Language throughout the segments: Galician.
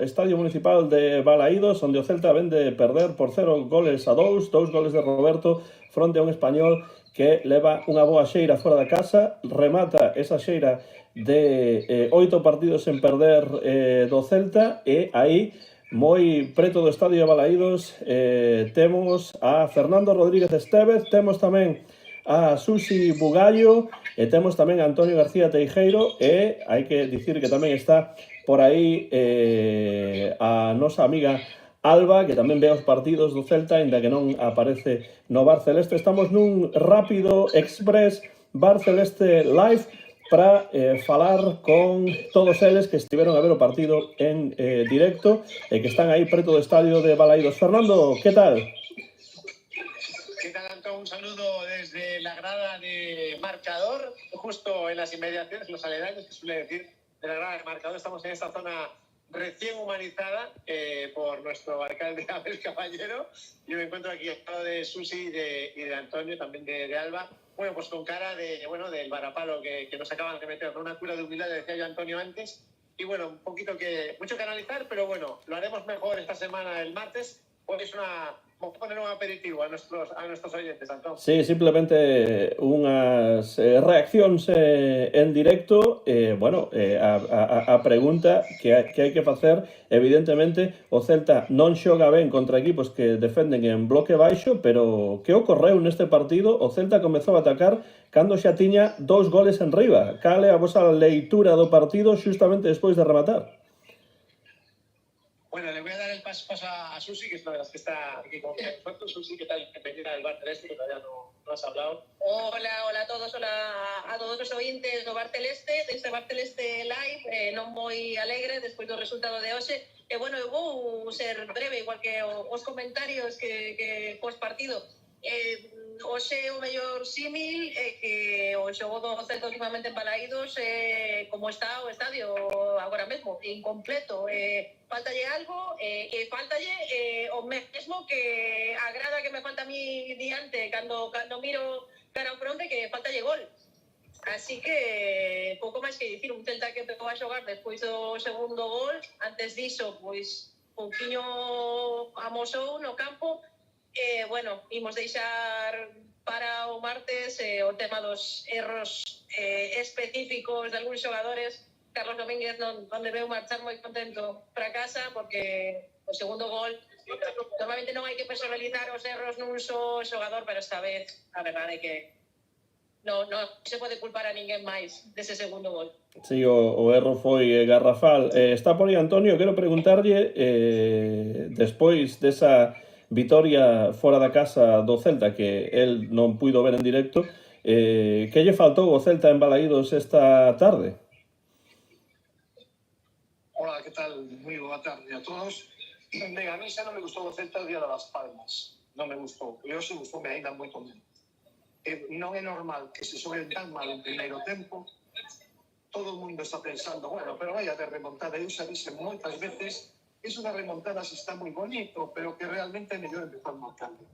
Estadio Municipal de Balaídos, onde o Celta ven de perder por 0-2, 2 goles de Roberto fronte a un Español que leva unha boa xeira fora da casa, remata esa xeira de 8 partidos en perder do Celta, e aí, moi preto do Estadio de Balaídos, temos a Fernando Rodríguez Estévez, temos tamén a Susi Bugallo, e temos tamén a Antonio García Teijeiro, e hai que dicir que tamén está por aí a nosa amiga Alba, que tamén ve os partidos do Celta, ainda que non aparece no Bar Celeste. Estamos nun rápido express Bar Celeste live para falar con todos eles que estiveron a ver o partido en directo e que están aí preto do estadio de Balaídos. Fernando, que tal? ¿Qué tal, Antón? Un saludo desde la grada de Marcador, justo en las inmediaciones, los aledaños, que suele decir, de la grada de Marcador. Estamos en esta zona recién humanizada por nuestro alcalde Abel Caballero. Yo me encuentro aquí al lado de Susi y de Antonio, también de Alba. Bueno, pues con cara del varapalo que nos acaban de meter, ¿no? Una cura de humildad, decía yo Antonio antes. Y bueno, un poquito mucho que analizar, pero bueno, lo haremos mejor esta semana, el martes. Hoy vamos a poner un aperitivo a nuestros oyentes, Antón. Sí, simplemente unhas reaccións en directo. Bueno, a pregunta que hai que facer, evidentemente, o Celta non xoga ben contra equipos que defenden en bloque baixo, pero que ocorreu neste partido? O Celta comezou a atacar cando xa tiña 2 goles en riba. Cal é a vosa leitura do partido xustamente despois de rematar? Bueno, le voy a dar el paso a Susi, que es una de las que está aquí con nosotros. Susi, ¿qué tal? Bienvenida al Bar Celeste, que todavía no has hablado. Hola a todos, hola a todos os ointes do Bar Celeste, deste Bar Celeste Live, non moi alegre despois do resultado de hoxe. E bueno, eu vou ser breve, igual que os comentarios que pos partido. Hoxe o mellor símil é que o xogo do Celta últimamente en Balaídos como está o estadio agora mesmo, incompleto. Faltalle algo, e faltalle o mesmo que a grada que me falta a mí diante cando miro cara ao fronte, que faltalle gol. Así que pouco máis que dicir, un Celta que empezou a xogar despois do segundo gol. Antes diso, pois pouquiño amosou no campo. Bueno, imos deixar para o martes o tema dos erros específicos de algúns xogadores. Carlos Domínguez non debeu marchar moi contento para casa, porque o segundo gol, normalmente non hai que personalizar os erros nun só xogador, pero esta vez a verdade é que non se pode culpar a ninguén máis dese segundo gol. Sí, o erro foi garrafal. Está por aí Antonio, quero preguntarlle, despois desa vitoria fora da casa do Celta, que el non puido ver en directo, que lle faltou o Celta en Balaídos esta tarde? Hola, ¿qué tal? Muy buena tarde a todos. Venga, a mí xa non me gustou o Celta o día de Las Palmas. Non me gustou. E hoxe gustoume ainda moito menos. Non é normal que se xogue tan mal en primeiro tempo. Todo o mundo está pensando, bueno, pero vai haber remontada. Eu xa dixen moitas veces, es unha remontada se está moi bonito, pero que realmente é mellor empezar marcando.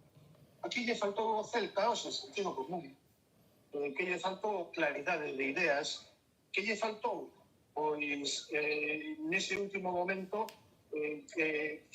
Aquí lle faltou o Celta, o sentido común. Que lle faltou claridade de ideas. Que lle faltou? Pois nese último momento que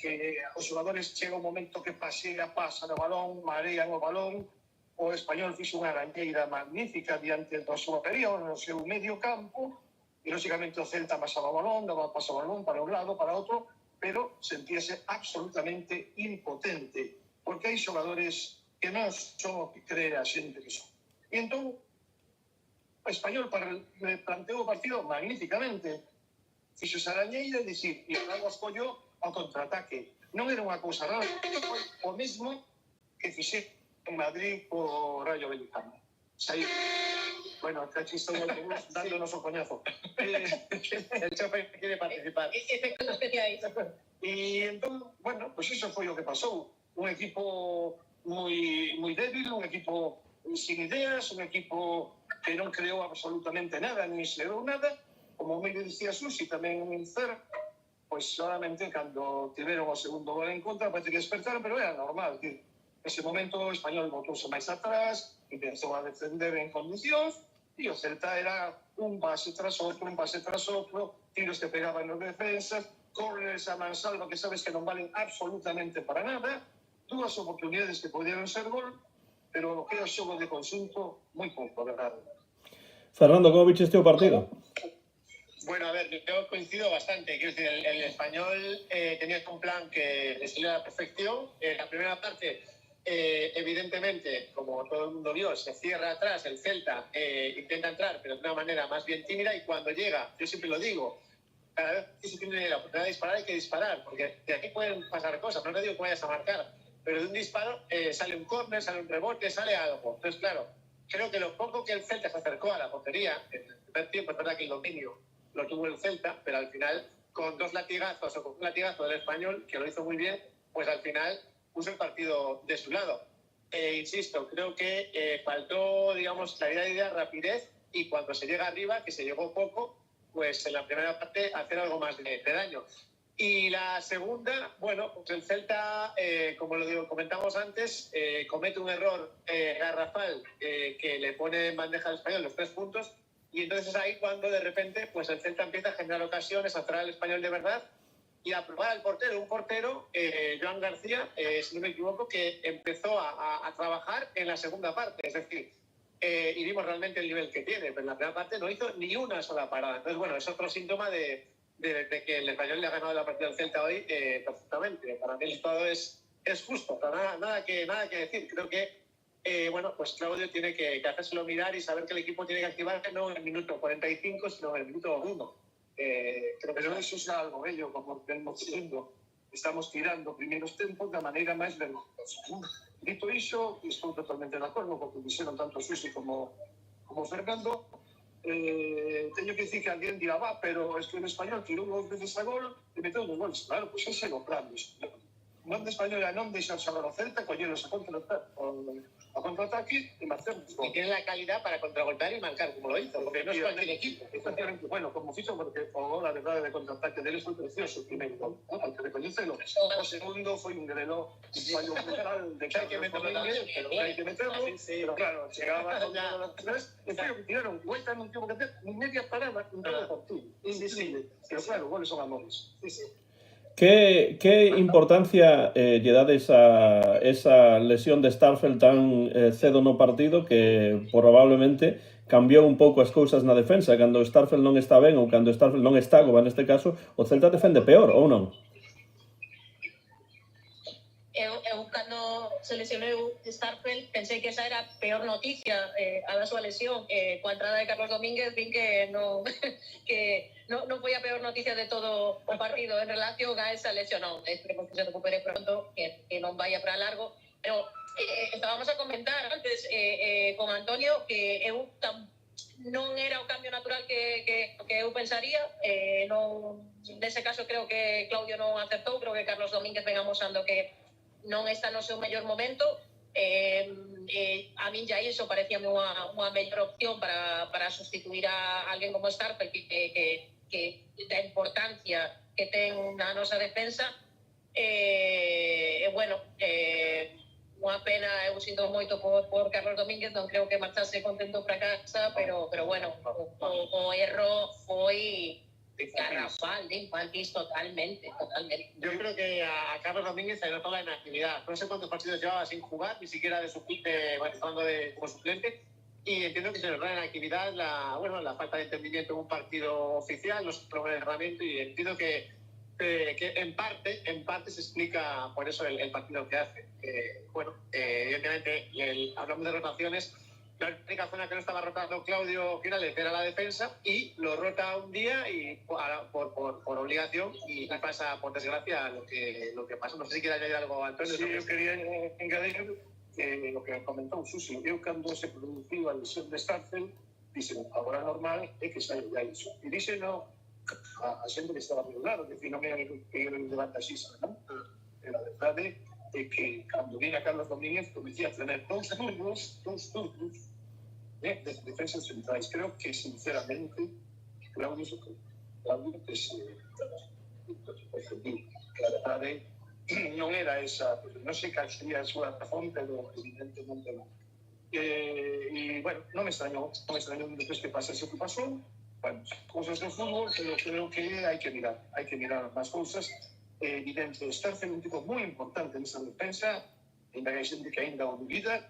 os xogadores chega un momento que pasan o balón, marean o balón. O Español fixo unha arañeira magnífica diante do superior no seu medio campo, e lógicamente o Celta pasaba o balón, daba paso o balón para un lado, para outro, pero sentíase absolutamente impotente, porque hai xogadores que non son o que cree a xente que son. E entón, o Español planteou o partido magníficamente. Fixo esa arañeira e dicir, e logo escollo ao contraataque. Non era unha cousa rara, foi o mesmo que fixe en Madrid co Rayo Vallecano. Bueno, acá chiste un autobús dándonos un coñazo. El chofer quiere participar. Efectos especiais. E entón, bueno, pues iso foi o que pasou. Un equipo moi débil, un equipo sin ideas, un equipo que non creou absolutamente nada, ni se deu nada. Como me dicía Susi, tamén en Cer, pois solamente cando tiveron o segundo gol en contra, parece que despertaron, pero era normal, que ese momento o Español botouse máis atrás, empezou a defender en condicións, e o Celta era un pase tras outro, tiros que pegaban nos defensas, corres a mansalva que sabes que non valen absolutamente para nada, dúas oportunidades que podían ser gol, pero que é o xogo de conxunto moi pouco, a verdade. Fernando, como viches o partido? Bueno, a ver, yo coincido bastante. Quiero decir, el español tenía un plan que le salió a la perfección. La primera parte, evidentemente, como todo el mundo vio, se cierra atrás, el Celta intenta entrar, pero de una manera más bien tímida, y cuando llega, yo siempre lo digo, cada vez que se tiene la oportunidad de disparar hay que disparar, porque de aquí pueden pasar cosas, no te digo que vayas a marcar, pero de un disparo sale un córner, sale un rebote, sale algo. Entonces, claro, creo que lo poco que el Celta se acercó a la portería, en el primer tiempo, es verdad que el dominio lo tuvo el Celta, pero al final, con dos latigazos o con un latigazo del español, que lo hizo muy bien, pues al final puso el partido de su lado. Insisto, creo que faltó, digamos, claridad de idea, rapidez, y cuando se llega arriba, que se llegó poco, pues en la primera parte hacer algo más de daño. Y la segunda, bueno, pues el Celta, como comentamos antes, comete un error garrafal que le pone en bandeja al español los 3 puntos. Y entonces es ahí cuando de repente pues el Celta empieza a generar ocasiones, a traer al español de verdad y a probar al portero. Un portero, Joan García, si no me equivoco, que empezó a trabajar en la segunda parte. Es decir, y vimos realmente el nivel que tiene, pero en la primera parte no hizo ni una sola parada. Entonces, bueno, es otro síntoma de que el español le ha ganado la partida al Celta hoy perfectamente. Para mí el resultado es justo, nada que decir. Creo que bueno, pues Claudio tiene que hacérselo mirar y saber que el equipo tiene que activarse no en el minuto 45, sino en el minuto 1. Creo que eso es algo bello, como vemos diciendo, estamos tirando primeiros tempos da maneira máis vergonzosa. Dito iso, estou totalmente de acordo con o que dixeron tanto Susi como Fernando. Teño que dicir que alguén dirá, pero es que o español tirou 2 veces a gol e meteu 2 goles. Claro, pois ese é o plan. Non de español a non deixar xogar o Celta, colleros a contraataque e marcarnos gol. Y tiene la calidad para contragolpear y marcar, como lo hizo, porque no es cualquier equipo. Bueno, como fixo, porque o gol, a verdade, de contraataque deles foi precioso o primeiro gol, hai que recoñecelo. O segundo foi un grelo, un fallo brutal de Hay que meterlo también, pero hai que meterlo, sí. pero claro, chegaba a las 3, e foi o que tiraron, vuelta non tivo que ter ni media parada en todo o partido. Indecible. Pero claro, goles son amores. Sí, sí. ¿Qué importancia lle dades a esa lesión de Starfelt tan cedo no partido que probablemente cambiou un pouco as cousas na defensa? Cando Starfelt non está ben ou cando Starfelt non está, como neste caso, o Celta defende peor, ou non? Eu cando se lesionou Starfelt pensei que esa era a peor noticia a da súa lesión. Coa entrada de Carlos Domínguez vin que non foi a peor noticia de todo o partido en relación a esa lesión. Non, esperemos que se recupere pronto, que non vaya para largo. Pero estábamos a comentar antes con Antonio que eu non era o cambio natural que eu pensaría. Nese caso creo que Claudio non acertou, creo que Carlos Domínguez ven amosando que non está no seu mellor momento. A min ya iso parecía unha mellor opción para sustituir a alguén como Starfelt que da importancia que ten na nosa defensa. Bueno, unha pena, eu sinto moito por Carlos Domínguez, non creo que marchase contento para casa, pero bueno, o erro foi garrafal, de infantil, totalmente. Yo creo que a Carlos Domínguez se le notó la inactividad. No sé cuántos partidos llevaba sin jugar, ni siquiera de suplente, estando como suplente. Y entiendo que se le nota la inactividad, la falta de entendimiento en un partido oficial, los problemas de entrenamiento, y entiendo que en parte se explica por eso el partido que hace. Bueno, evidentemente, hablamos de rotaciones. La única zona que no estaba rotando Claudio Giraldez era la defensa, y lo rota un día y por obligación, y pasa, por desgracia, lo que pasa. No sé si quiere añadir algo, Antonio. Sí, eu quería engadir lo que comentou Susi. Eu, cando se produciu a lesión de Starfelt, dixen, agora normal é que saia ya iso. E díxeno a xente que estaba ao meu lado, que non era que eu levanta xisa, non? E a verdade é que cando vine a Carlos Domínguez comecei a tener dous turnos de defensas centrais. Creo que, sinceramente, Claudio que se defendiu. A verdade non era esa, non sei cal sería a súa razón, pero evidentemente non. E, bueno, non me extrañou despois que pasase o que pasou, bueno, cosas de fútbol, pero creo que hai que mirar máis cousas. É evidente, Starcel é un tipo moi importante nesa defensa, ainda que hai xente que ainda o dubida,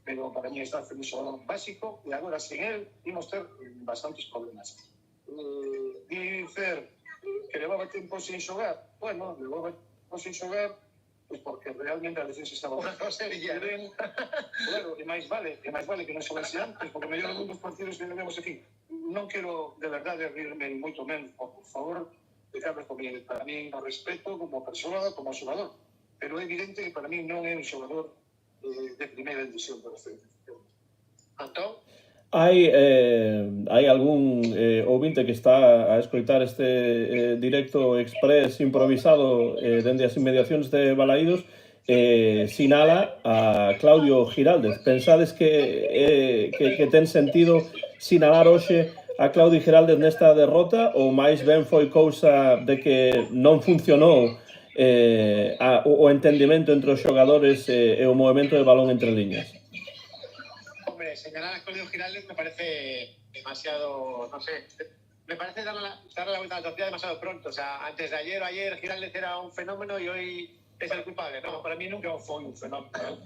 pero para mí Starcel é un xogador básico, e agora sen él imos ter bastantes problemas. Dicer que levaba tempo sin xogar, bueno, levaba tempo sin xogar, pois porque realmente a defensa estaba ben. Claro, e máis vale que non xogase antes, porque mellor algún dos partidos que vemos aquí. Non quero, de verdade, rirme moito menos, por favor, de Carlos Comín. Para mí, o respeto como persoa, como xogador. Pero é evidente que para mí non é un xogador de primeira división, por exemplo. Antón? Hai algún ouvinte que está a escoitar este directo express improvisado dende as inmediacións de Balaídos, sinala a Claudio Giraldez. Pensades que ten sentido sinalar hoxe a Claudio Giraldez nesta derrota, ou máis ben foi cousa de que non funcionou o entendimento entre os xogadores e o movimento de balón entre liñas? Hombre, señalar a Claudio Giraldez me parece demasiado, no sé, me parece darle la vuelta a la tortilla demasiado pronto. O sea, antes de ayer o ayer Giraldez era un fenómeno y hoy es el culpable. No, para mí nunca foi un fenómeno,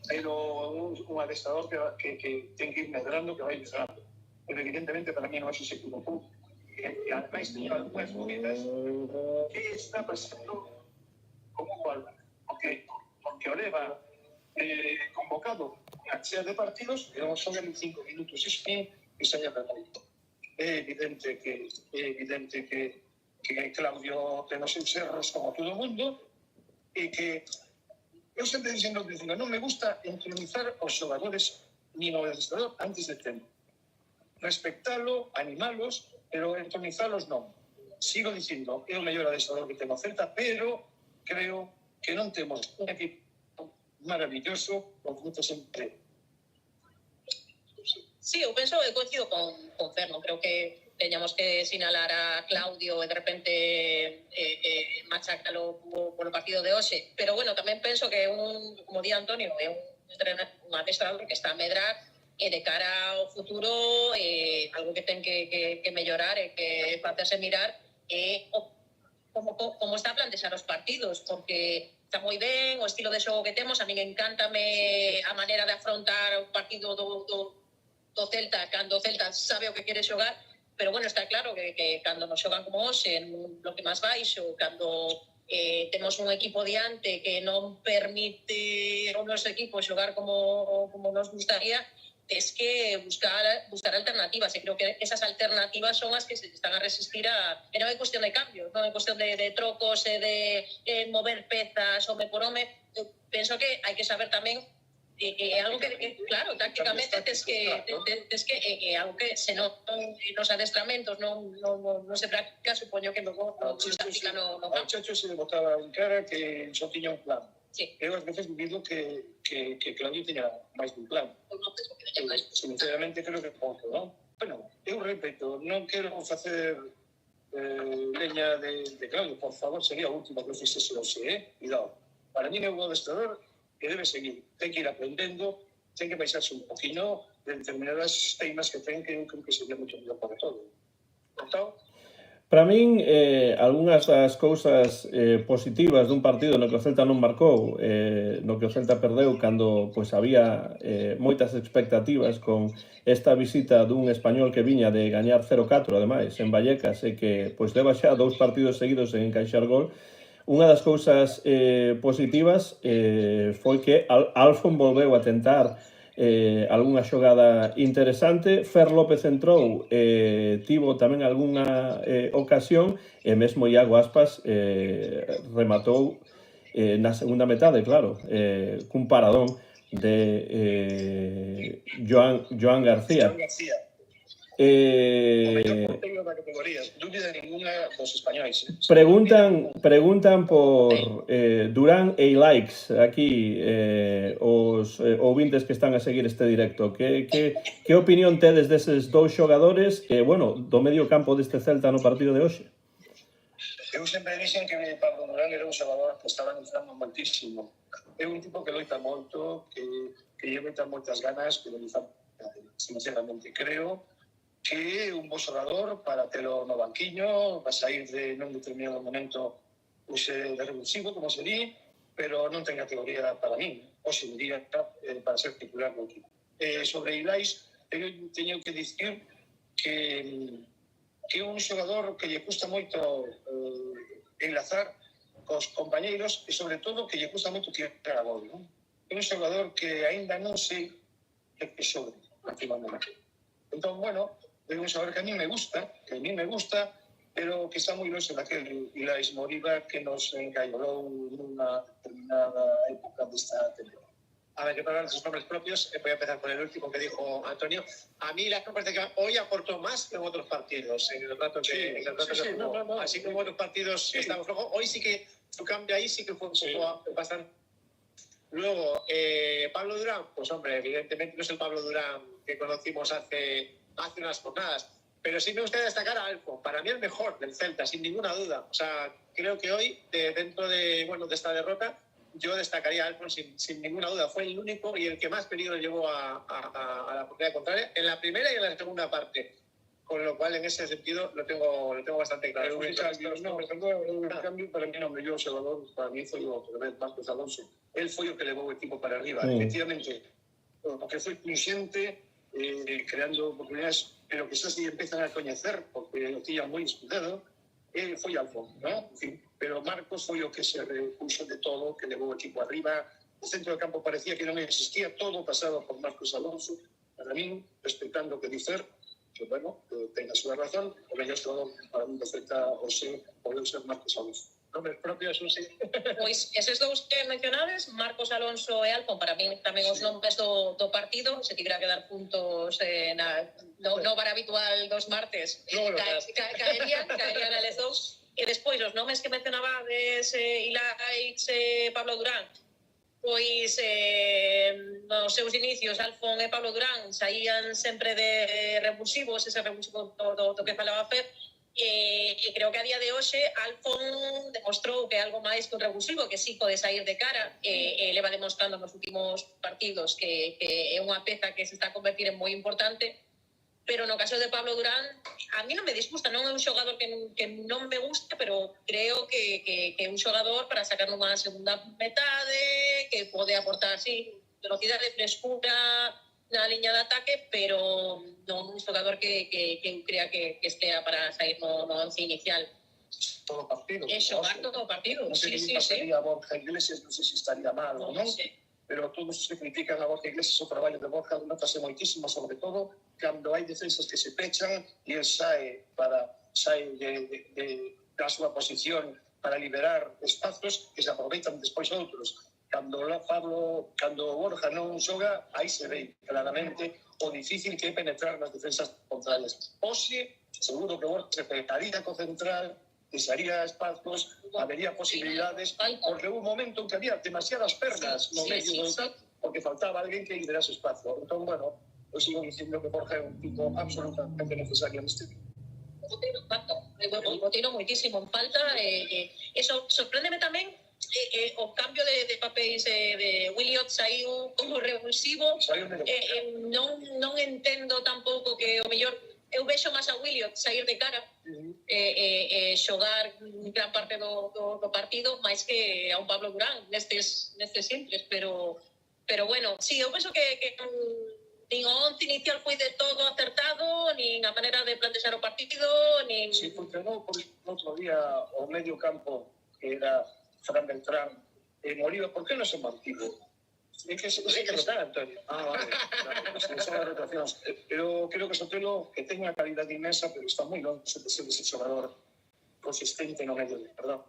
pero un adestrador que ten que ir medrando, que vai medrando. Pero evidentemente para mí non é se equivocou. E ademais teño algunhas dúbidas. Que está pasando como o Álvaro? Porque o leva convocado a chea de partidos e non xogan en 5 minutos. Iso que se haya perdido. É evidente que Claudio ten os seus erros como todo o mundo, e que eu sempre dicindo que non me gusta entronizar os xogadores nin o adestrador antes de tempo. Respectalo, animalos, pero entronizalos non. Sigo dicindo, é o mellor adestrador que ten o Celta, pero creo que non temos un equipo maravilloso con muchos empleos. Sí, eu penso e coincido con Ferno. Creo que teñamos que sinalar a Claudio e de repente machácalo polo partido de hoxe. Pero bueno, tamén penso que como di Antonio, é un adestrador que está a medrar e de cara ao futuro algo que ten que mellorar e que facerse mirar é como está a plantexar os partidos, porque está moi ben o estilo de xogo que temos. A min encántame a maneira de afrontar o partido do Celta, cando o Celta sabe o que quere xogar, pero bueno, está claro que cando nos xogan como hoxe, en un bloque máis baixo, cando temos un equipo diante que non permite ao noso equipo xogar como nos gustaría, es que buscar alternativas, e creo que esas alternativas son as que se están a resistir e non é cuestión de cambios, non é cuestión de trocos e de mover pezas home por home. Eu penso que hai que saber tamén algo que, claro, tácticamente tes que algo que se non nos adestramentos non se practica, supoño que logo se practica no campo. Ao Chacho se le botaba en cara que só tiña un plan. Sí. Eu ás veces vivido que Claudio tiña máis dun plan. Sinceramente creo que pouco, non? Bueno, eu repito, non quero facer leña de Claudio, por favor, sería o último que fixese hoxe, cuidado. Para mí é un adestrador que debe seguir, ten que ir aprendendo, ten que baixarse un poquinho de determinadas teimas que ten, que eu creo que sería moito mellor para todo. Entón, para min, algunhas das cousas positivas dun partido no que o Celta non marcou, no que o Celta perdeu cando había moitas expectativas con esta visita dun español que viña de gañar 0-4, ademais, en Vallecas, e que leva xa 2 partidos seguidos en encaixar gol. Unha das cousas positivas foi que Alfon volveu a tentar algunha xogada interesante. Fer López entrou, tivo tamén algunha ocasión, e mesmo Iago Aspas rematou na segunda metade, claro, cun paradón de Joan García. Preguntan por Durán e Likes aquí os ouvintes que están a seguir este directo. Que opinión tedes deses dous xogadores e, bueno, do medio campo deste Celta no partido de hoxe? Eu sempre dixen que Pablo Durán era un xogador que estaba lanzando moitísimo. É un tipo que loita moito, que lle metan moitas ganas, que loita, sinceramente, creo que é un bo xogador para telo no banquiño, va sair de nun determinado momento de revulsivo, como se di, pero non ten categoría para min. Hoxe diría para ser titular do equipo. Sobre Ilais, teño que dicir que é un xogador que lle custa moito enlazar cos compañeiros e, sobre todo, que lle custa moito tirar a gol. É un xogador que aínda non sei que sobre últimamente. Entón, bueno, é un xogador que a mí me gusta, pero que está moi longe daquele Ilais Moriba que nos engaiolou nunha determinada época desta temporada. A ver, que para los nombres propios, voy a empezar por el último que dijo Antonio. A mí la parece que hoy aportó más que en otros partidos, en el rato que jugó. Así como en otros partidos estamos flojos, hoy sí que su cambio ahí sí que fue un poco bastante. Luego, Pablo Durán, pues hombre, evidentemente no es el Pablo Durán que conocimos hace unas jornadas, pero sí me gustaría destacar a Alfon, para mí el mejor del Celta, sin ninguna duda. O sea, creo que hoy, dentro de esta derrota, yo destacaría a Alfon sin ninguna duda. Fue el único y el que más peligro llevó a la portería contraria en la primera y en la segunda parte. Con lo cual, en ese sentido, lo tengo bastante claro. El cambio para mí no me dio o xogador, para mí foi o Marcos Alonso. Él foi o que levou o equipo para arriba. Efectivamente, porque foi consciente, creando oportunidades, pero que xa se empezan a coñecer, porque o tiña moi estudado, foi Alfon, ¿no? En fin, pero Marcos foi o que se repuso de todo, que levou o equipo arriba. O centro do campo parecía que non existía, todo pasado por Marcos Alonso. Para min, respetando o que dicer, que, bueno, ten a súa razón, o mellor xogador para min perfecta o xe, podeu ser Marcos Alonso. Nombres propios, non sei. Pois eses dous que mencionades, Marcos Alonso e Alfon, para mí tamén os nomes do partido, se tivera que dar puntos no bar habitual dos martes, caerían a les dous. E despois, os nomes que mencionabades, Ilais, Pablo Durán, pois nos seus inicios Alfon e Pablo Durán saían sempre de revulsivos, ese revulsivo do que falaba Fer, e creo que a día de hoxe Alfon demostrou que é algo máis que un revulsivo, que sí pode sair de cara, e leva demostrando nos últimos partidos que é unha peza que se está a convertir en moi importante. Pero no caso de Pablo Durán, a mí non me disgusta, non é un xogador que non me gusta, pero creo que é un xogador para sacar nunha segunda metade, que pode aportar, sí, velocidade, frescura na liña de ataque, pero non un xogador que crea que estea para sair no once inicial. Todo partido. É xogar todo o partido, sí. Non sei que pasaría a Borja Iglesias, non sei se estaría mal ou non. Pero todos se critican a Borja Iglesias, o traballo de Borja notase moitísimo, sobre todo cando hai defensas que se pechan e el sae da súa posición para liberar espazos que se aproveitan despois outros. Cando Borja non xoga, aí se ve claramente o difícil que é penetrar nas defensas contrarias. Oxe, seguro que Borja se pegaría co central, deixaría espazos, habería posibilidades, porque hubo un momento en que había demasiadas pernas no medio do tal, porque faltaba alguén que liberase espazo. Entón, bueno, eu sigo dicindo que Borja é un tipo absolutamente necesario neste equipo. Boteiro moitísimo en falta, eso sorpréndeme tamén o cambio de papéis de Williot saiu como revulsivo, non entendo tampouco que o mellor eu vexo máis a Williot sair de cara xogar gran parte do partido máis que a un Pablo Durán nestes simples, pero bueno, sí, eu penso que nin o once inicial foi de todo acertado, nin a maneira de plantexar o partido, nin... Si funcionou por outro día o medio campo que era Fran Beltrán e Moriba, por que non se mantivo? É que se rotar, Antonio. Vale. Son as rotacións. Pero creo que Sotelo, que ten unha calidad inmensa, pero está moi longe de ser ese xogador consistente no medio, perdón.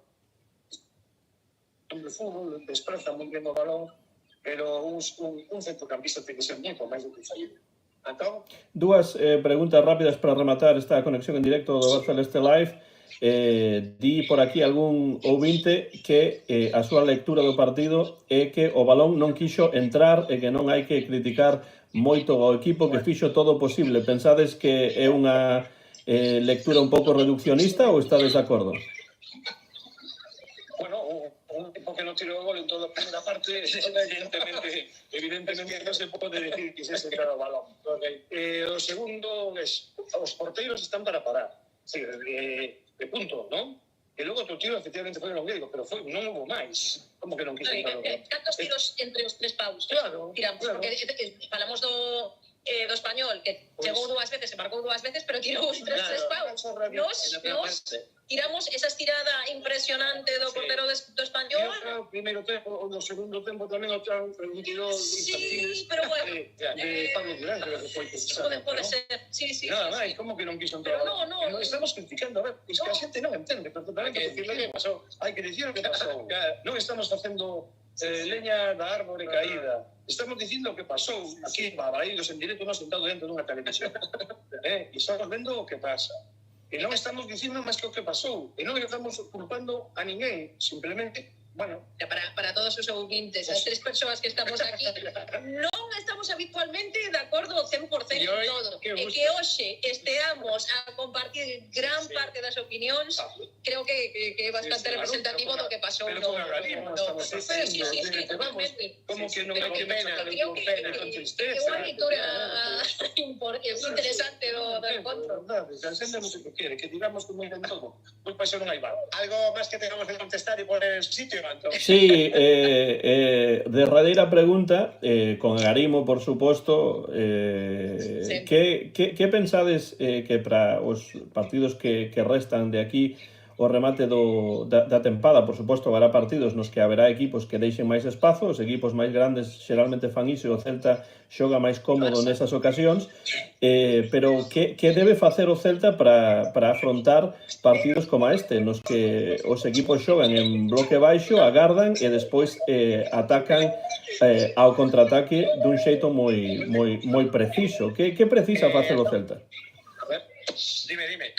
Un de fútbol, despraza moi ben o balón, pero un centrocampista ten que ser moito máis do que fallido. Entón, dúas preguntas rápidas para rematar esta conexión en directo do Bar Celeste Live. Di por aquí algún ouvinte que a súa lectura do partido é que o balón non quixo entrar e que non hai que criticar moito ao equipo que fixo todo o posible. Pensades que é unha lectura un pouco reduccionista ou estades de acordo? Bueno, un tipo que non tirou o gol en toda a primeira parte, evidentemente non se pode decir que se entrar o balón. O segundo é os porteiros están para parar. Sí, de punto, non? E logo outro tiro, efectivamente, foi o Longueiro, pero non houve máis. Como que non quixen para o Longueiro? Cantos tiros entre os tres paus? Claro, tiramos, claro. porque falamos do Español, que chegou 2 veces, se marcou 2 veces, pero tirou os tres paus. Nos tiramos esa estirada impresionante do portero do Español. O primeiro tempo, o do segundo tempo tamén o tirou Sí, pero bueno. de Pablo Durán, creo que foi Pode ser, sí. Nada máis, como que non quiso entrar? Pero no. Estamos criticando, a ver, es que a xente non entende perfectamente Hai que decir lo que pasou. Hai que dicir o que pasou. Non estamos facendo leña da árbore caída. Estamos dicindo o que pasou aquí en Balaídos en directo, non sentado dentro dunha televisión. E estamos vendo o que pasa. E non estamos dicindo máis que o que pasou. E non estamos culpando a ninguén. Simplemente, bueno... Para todos os ouvintes, as tres persoas que estamos aquí, non estamos habitualmente de acordo 100% en todo. E que hoxe esteamos a compartir gran parte das opinións, creo que é bastante representativo do que pasou. Pero con agarimo estamos dicindo, como que non hai que pena, creo que é unha lectura interesante do encontro. A xente non se que quere, que digamos como en todo, pois para iso non hai val. Algo máis que tengamos que contestar e poner en sitio, Antón? Sí, derradeira pregunta, con agarimo, por suposto. Sí. Que pensades que para os partidos que restan de aquí o remate da tempada, por suposto, haberá partidos nos que haberá equipos que deixen máis espazo, os equipos máis grandes xeralmente fan iso e o Celta xoga máis cómodo nesas ocasións, pero que debe facer o Celta para afrontar partidos como este, nos que os equipos xogan en bloque baixo, agardan e despois atacan ao contraataque dun xeito moi preciso? Que precisa facer o Celta? A ver, dime.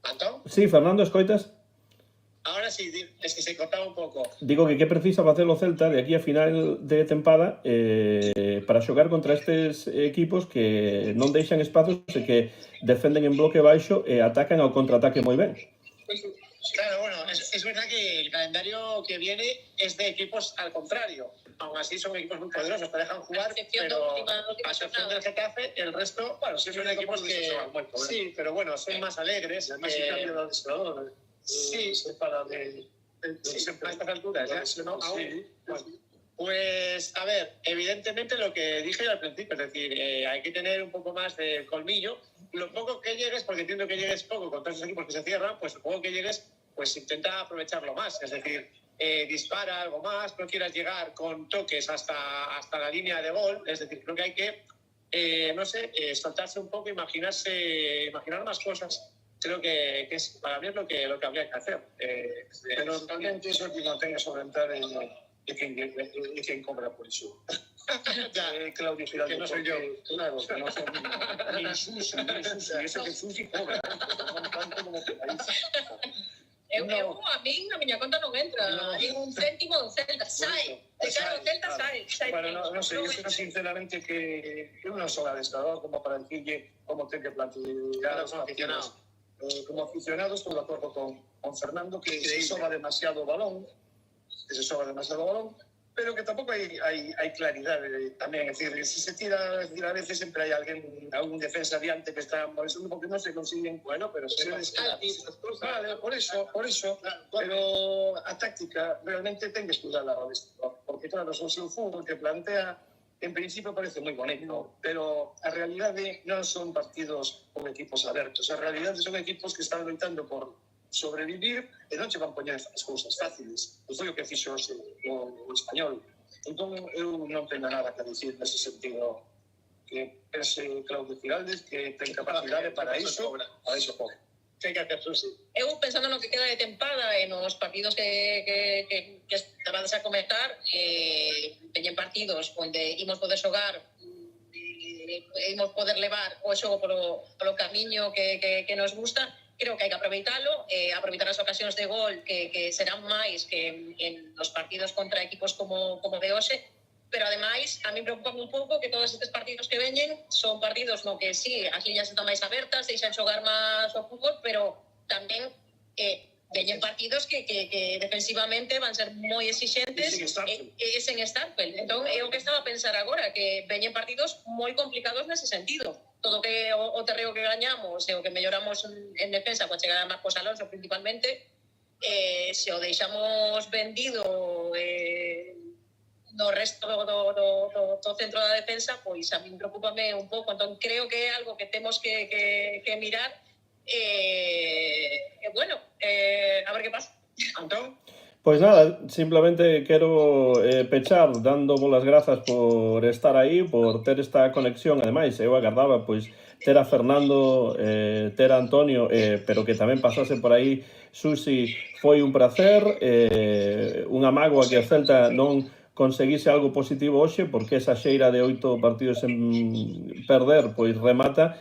¿Antón? Sí, Fernando, escoitas? Ahora sí, es que se cortaba un pouco. Digo que precisa facer o Celta de aquí a final de tempada para xogar contra estes equipos que non deixan espazos e que defenden en bloque baixo e atacan ao contraataque moi ben. Claro, bueno, es verdad que el calendario que viene es de equipos al contrario. Aún así son equipos muy poderosos, te dejan jugar, pero a excepción del Getafe, el resto, bueno, sí son equipos que... Sí, pero bueno, son más alegres. Además, el cambio de adestrador. Sí, se para de a estas alturas, ¿ya? ¿No? Sí. Pues, a ver, evidentemente lo que dije al principio, es decir, hay que tener un poco más de colmillo. Lo poco que llegues, porque entiendo que llegues poco con todos esos equipos que se cierran, pues lo poco que llegues, pues intenta aprovecharlo más. Es decir, dispara algo más, no quieras llegar con toques hasta la línea de gol. Es decir, creo que hay que, no sé, soltarse un poco, imaginar más cosas. Creo que es, para mí es lo que habría que hacer. Pero también pienso que no tenga que solventar de quien cobra por eso. Claudio Giraldo, que no soy yo. Claro, que no soy ni Susi, y eso que Susi cobra. Tanto como que país. A min na miña conta non entra nin un céntimo do Celta, sai de cara ao Celta, sai. Bueno, no sé, yo creo sinceramente que uno es un adestrador como para decirle cómo tiene que plantear los aficionados. Como aficionados estoy de acuerdo con Fernando que se soba demasiado balón, pero que tampoco hay claridad también. Es decir, si se tira, a veces siempre hay algún defensa adiante que está molestando porque no se consiguen, bueno, pero se descarta. Vale, por eso, pero a táctica realmente ten que estudar la porque claro, son un fútbol que plantea, en principio parece muy bonito, pero a realidade non son partidos con equipos abertos, a realidade son equipos que están loitando por sobrevivir e non se van poñer as cousas fáciles. E foi o que fixo o Español. Entón, eu non teño nada que dicir nese sentido, que ese Claudio Giraldes que ten capacidade para iso pouco. ¿Qué hay que hacer, Susi? Eu pensando no que queda de tempada e nos partidos que estabades a comentar, teñen partidos onde imos poder xogar, imos poder levar o xogo polo camiño que nos gusta. Creo que hai que aproveitalo, aproveitar as ocasións de gol que serán máis que en os partidos contra equipos como de hoxe, pero ademais a mí preocupa un pouco que todos estes partidos que veñen son partidos no que sí, as liñas están máis abertas, deixan xogar máis o fútbol, pero tamén veñen partidos que defensivamente van ser moi exixentes e sen Starfelt. Entón, é o que estaba a pensar agora, que veñen partidos moi complicados nese sentido. Todo que o terreo que gañamos e o que melloramos en defensa coa chegada de Marcos Alonso principalmente, se o deixamos vendido no resto do centro da defensa, pois a mí preocúpame un pouco. Entón, creo que é algo que temos que mirar. Bueno, a ver qué pasa. Antón? Pois nada, simplemente quero pechar dando as grazas por estar aí, por ter esta conexión. Ademais, eu agardaba pois ter a Fernando, ter a Antonio, pero que tamén pasase por aí Susi. Foi un placer, unha mágoa que o Celta non conseguise algo positivo hoxe, porque esa xeira de 8 partidos en perder, pois remata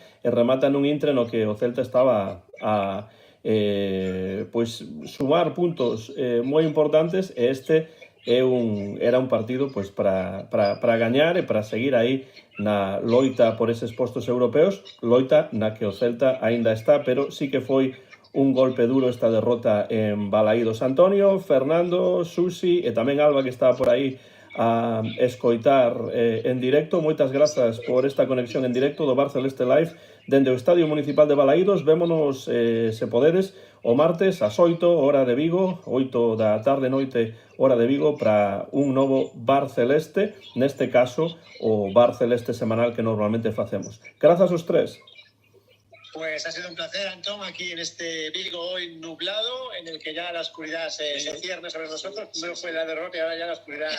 nun intre no que o Celta estaba a pois sumar puntos moi importantes, e este era un partido pois para gañar e para seguir aí na loita por eses postos europeos, loita na que o Celta aínda está, pero sí que foi un golpe duro esta derrota en Balaídos. Antonio, Fernando, Susi e tamén Alba, que estaba por aí a escoitar en directo. Moitas grazas por esta conexión en directo do Bar Celeste Live dende o Estadio Municipal de Balaídos. Vémonos, se podedes, o martes ás 8, hora de Vigo, 8 da tarde noite, hora de Vigo, para un novo Bar Celeste, neste caso o Bar Celeste semanal que normalmente facemos. Grazas aos tres. Pues ha sido un placer, Antón, aquí en este Vigo hoy nublado, en el que ya la oscuridad se cierne sobre nosotros. Primero fue la derrota y ahora ya la oscuridad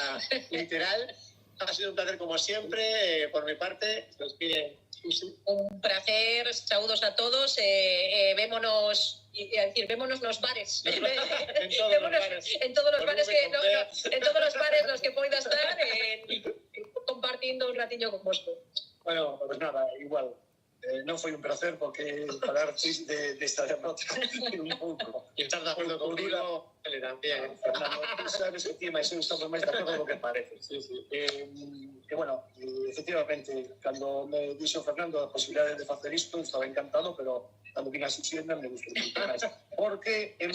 literal. Ha sido un placer como siempre, por mi parte. Se despide Susi. Un placer, saludos a todos. Vémonos nos bares. En todos los bares. En todos los bares en todos los bares los que poida estar, compartindo un ratiño con vosotros. Bueno, pues nada, igual. Non foi un placer porque falar desta derrota un pouco. Y estar de acuerdo conmigo, él también. Fernando, sabes que ti máis eu estamos máis de acordo do que parece. Sí, sí. Bueno, efectivamente, cando me dixo Fernando a posibilidade de facer isto, estaba encantado, pero cando vin a Susienda me gustou moito máis. Porque é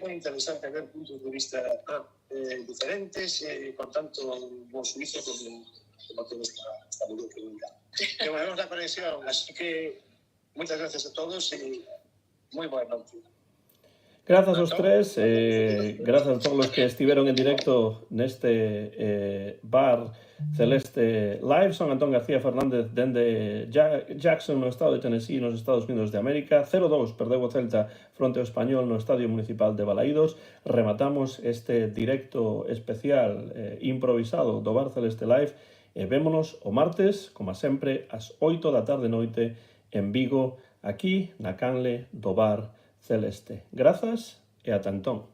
moi interesante ver puntos de vista diferentes, con tanto bo suizo como tiene esta video que nunca. Que volvemos la conexión. Así que muchas gracias a todos y muy buena noche. Grazas aos tres, grazas a todos os que estiveron en directo neste Bar Celeste Live. Son Antón García Fernández dende Jackson, no estado de Tennessee, nos Estados Unidos de América. 0-2 perdeu o Celta fronte ao Español no Estadio Municipal de Balaídos. Rematamos este directo especial improvisado do Bar Celeste Live. E vémonos o martes, como sempre, ás 8 da tarde noite en Vigo, aquí na canle do Bar Celeste. Grazas e ata entón.